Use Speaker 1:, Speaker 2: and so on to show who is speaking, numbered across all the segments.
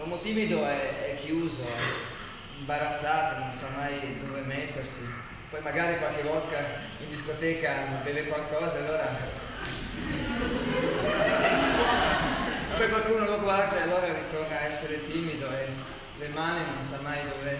Speaker 1: L'uomo timido è chiuso, è imbarazzato, non sa mai dove mettersi. Poi magari qualche volta in discoteca beve qualcosa e allora poi qualcuno lo guarda e allora ritorna a essere timido e le mani non sa mai dov'è.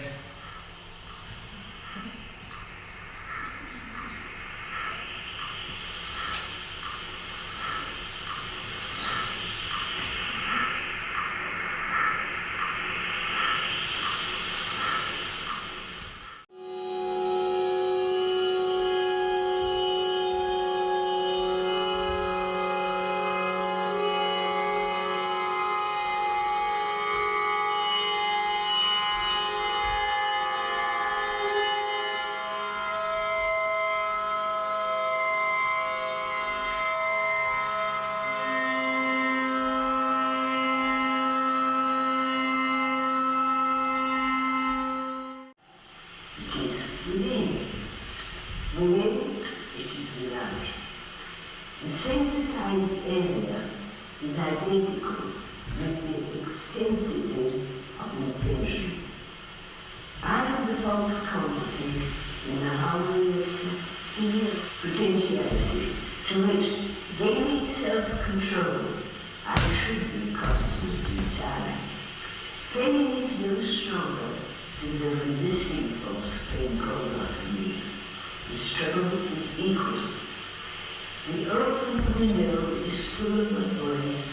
Speaker 2: Within it is large. The sensitized area is identical with the extensity of intention. I am the false quantity in the harmony of sincere potentiality to which gaining self-control I should be constantly tied. Pain is no stronger than the resisting force pain calls on me. The struggle is equal. The open window is full of my voice